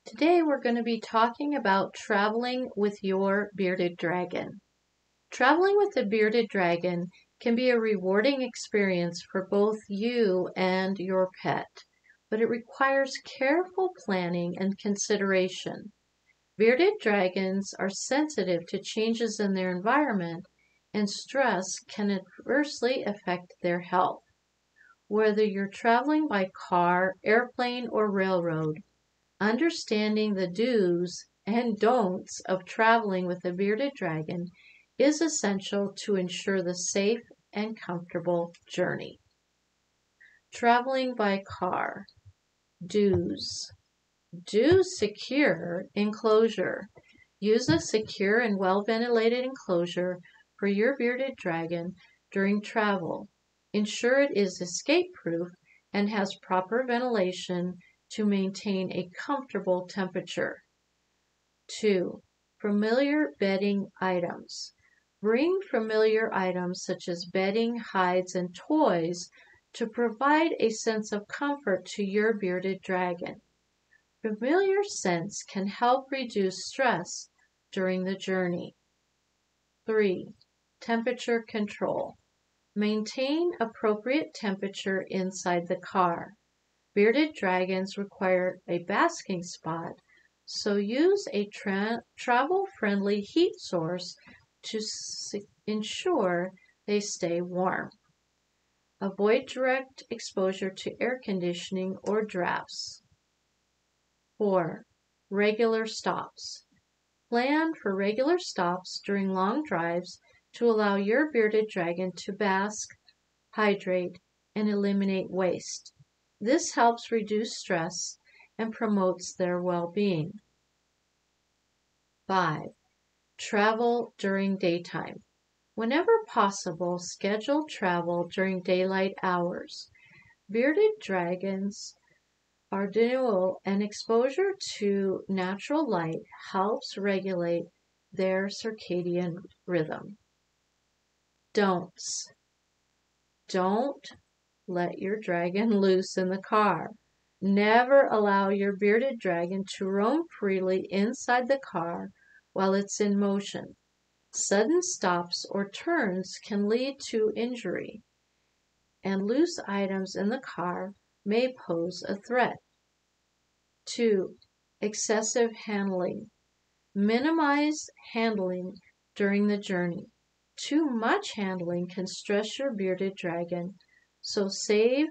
Today we're going to be talking about traveling with your bearded dragon. Traveling with a bearded dragon can be a rewarding experience for both you and your pet, but it requires careful planning and consideration. Bearded dragons are sensitive to changes in their environment, and stress can adversely affect their health. Whether you're traveling by car, airplane, or railroad, understanding the do's and don'ts of traveling with a bearded dragon is essential to ensure the safe and comfortable journey. Traveling by car. Do's. Do secure enclosure. Use a secure and well-ventilated enclosure for your bearded dragon during travel. Ensure it is escape-proof and has proper ventilation to maintain a comfortable temperature. 2. Familiar bedding items. Bring familiar items such as bedding, hides, and toys to provide a sense of comfort to your bearded dragon. Familiar scents can help reduce stress during the journey. 3. Temperature control. Maintain appropriate temperature inside the car. Bearded dragons require a basking spot, so use a travel-friendly heat source to ensure they stay warm. Avoid direct exposure to air conditioning or drafts. 4. Regular stops. Plan for regular stops during long drives to allow your bearded dragon to bask, hydrate, and eliminate waste. This helps reduce stress and promotes their well-being. 5. Travel during daytime. Whenever possible, schedule travel during daylight hours. Bearded dragons are dual, and exposure to natural light helps regulate their circadian rhythm. Don'ts. Don't let your dragon loose in the car. Never allow your bearded dragon to roam freely inside the car while it's in motion. Sudden stops or turns can lead to injury, and loose items in the car may pose a threat. 2. Excessive handling. Minimize handling during the journey. Too much handling can stress your bearded dragon, so save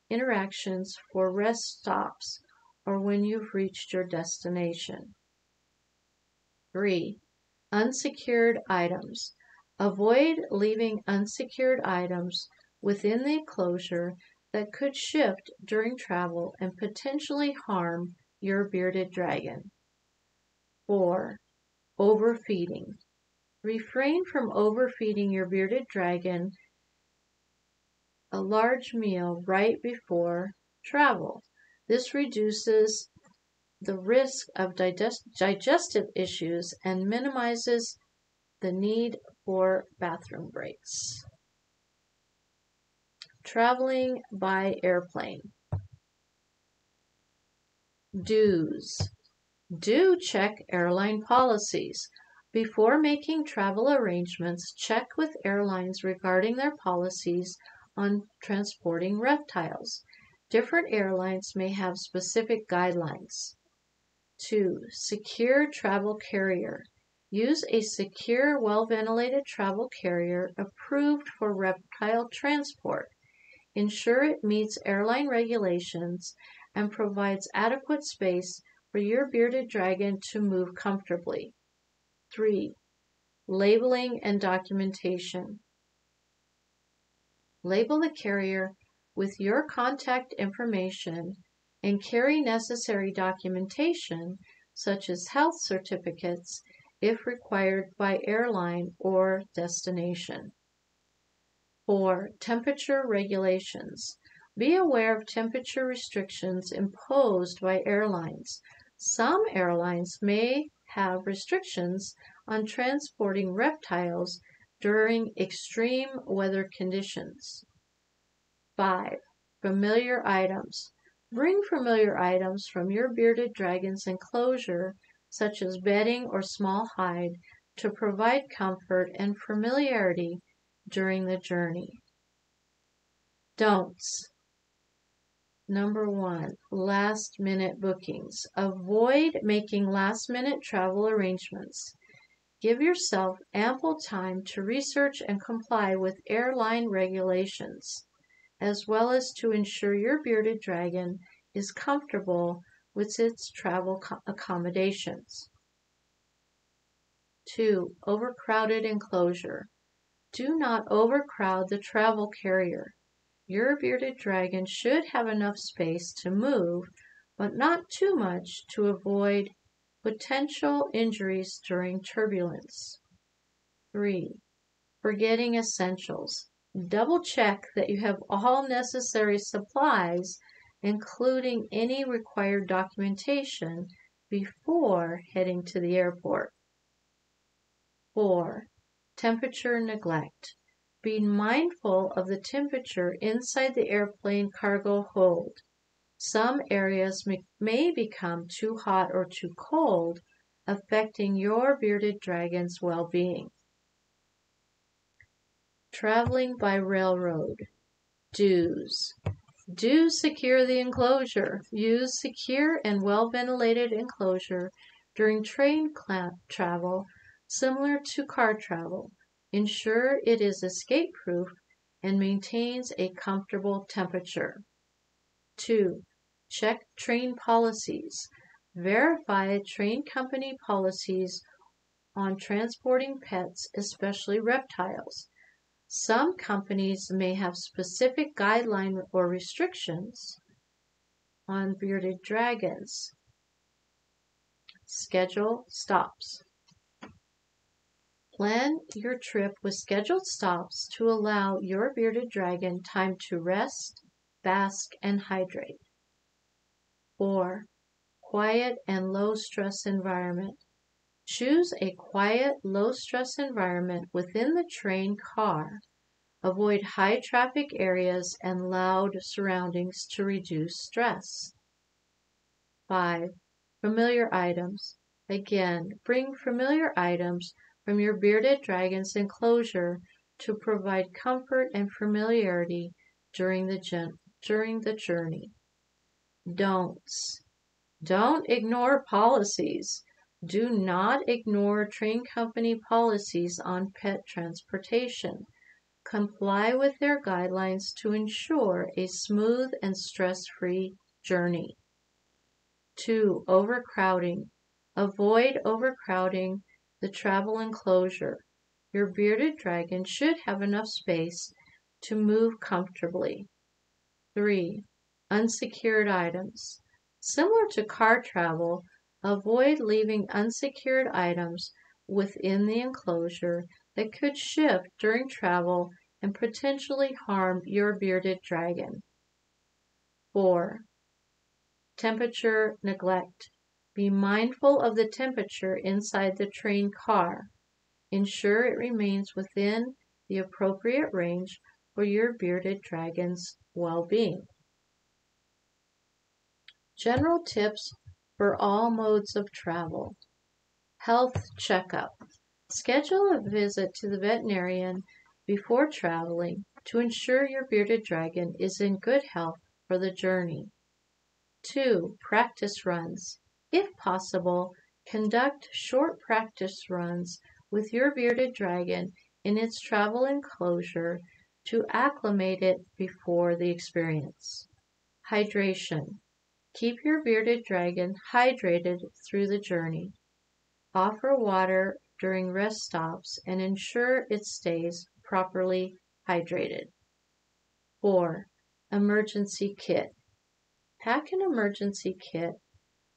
interactions for rest stops or when you've reached your destination. 3. Unsecured items. Avoid leaving unsecured items within the enclosure that could shift during travel and potentially harm your bearded dragon. 4. Overfeeding. Refrain from overfeeding your bearded dragon a large meal right before travel. This reduces the risk of digestive issues and minimizes the need for bathroom breaks. Traveling by airplane. Do's. Do check airline policies. Before making travel arrangements, check with airlines regarding their policies on transporting reptiles. Different airlines may have specific guidelines. 2. Secure travel carrier. Use a secure, well-ventilated travel carrier approved for reptile transport. Ensure it meets airline regulations and provides adequate space for your bearded dragon to move comfortably. 3. Labeling and documentation. Label the carrier with your contact information and carry necessary documentation such as health certificates if required by airline or destination. 4. Temperature regulations. Be aware of temperature restrictions imposed by airlines. Some airlines may have restrictions on transporting reptiles during extreme weather conditions. 5. Familiar items. Bring familiar items from your bearded dragon's enclosure, such as bedding or small hide, to provide comfort and familiarity during the journey. Don'ts. Number 1, last-minute bookings. Avoid making last-minute travel arrangements. Give yourself ample time to research and comply with airline regulations, as well as to ensure your bearded dragon is comfortable with its travel accommodations. 2, overcrowded enclosure. Do not overcrowd the travel carrier. Your bearded dragon should have enough space to move, but not too much to avoid potential injuries during turbulence. 3, forgetting essentials. Double check that you have all necessary supplies, including any required documentation, before heading to the airport. 4, temperature neglect. Be mindful of the temperature inside the airplane cargo hold. Some areas may become too hot or too cold, affecting your bearded dragon's well-being. Traveling by railroad. Do's. Do secure the enclosure. Use secure and well-ventilated enclosure during train travel, similar to car travel. Ensure it is escape-proof and maintains a comfortable temperature. 2, check train policies. Verify train company policies on transporting pets, especially reptiles. Some companies may have specific guidelines or restrictions on bearded dragons. Schedule stops. Plan your trip with scheduled stops to allow your bearded dragon time to rest, bask, and hydrate. 4, quiet and low-stress environment. Choose a quiet, low-stress environment within the train car. Avoid high-traffic areas and loud surroundings to reduce stress. 5, familiar items. Again, bring familiar items from your bearded dragon's enclosure to provide comfort and familiarity during the journey. Don'ts. Don't ignore policies. Do not ignore train company policies on pet transportation. Comply with their guidelines to ensure a smooth and stress-free journey. 2, overcrowding. Avoid overcrowding the travel enclosure. Your bearded dragon should have enough space to move comfortably. 3, unsecured items. Similar to car travel, avoid leaving unsecured items within the enclosure that could shift during travel and potentially harm your bearded dragon. 4, temperature neglect. Be mindful of the temperature inside the train car. Ensure it remains within the appropriate range for your bearded dragon's well-being. General tips for all modes of travel. Health checkup. Schedule a visit to the veterinarian before traveling to ensure your bearded dragon is in good health for the journey. 2, practice runs. If possible, conduct short practice runs with your bearded dragon in its travel enclosure to acclimate it before the experience. Hydration. Keep your bearded dragon hydrated through the journey. Offer water during rest stops and ensure it stays properly hydrated. 4, emergency kit. Pack an emergency kit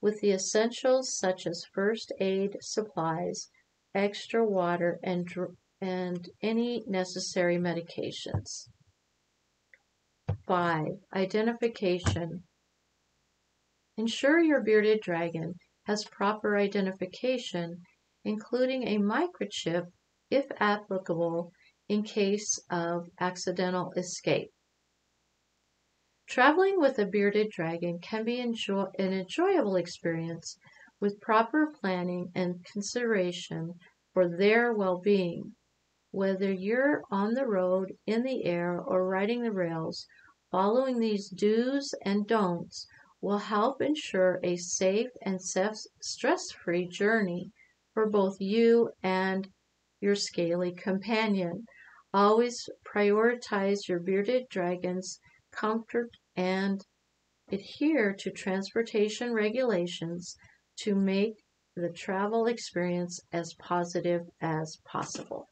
with the essentials such as first aid supplies, extra water, and any necessary medications. 5, identification. Ensure your bearded dragon has proper identification, including a microchip, if applicable, in case of accidental escape. Traveling with a bearded dragon can be an enjoyable experience with proper planning and consideration for their well-being. Whether you're on the road, in the air, or riding the rails, following these do's and don'ts will help ensure a safe and stress-free journey for both you and your scaly companion. Always prioritize your bearded dragon's comfort and adhere to transportation regulations to make the travel experience as positive as possible.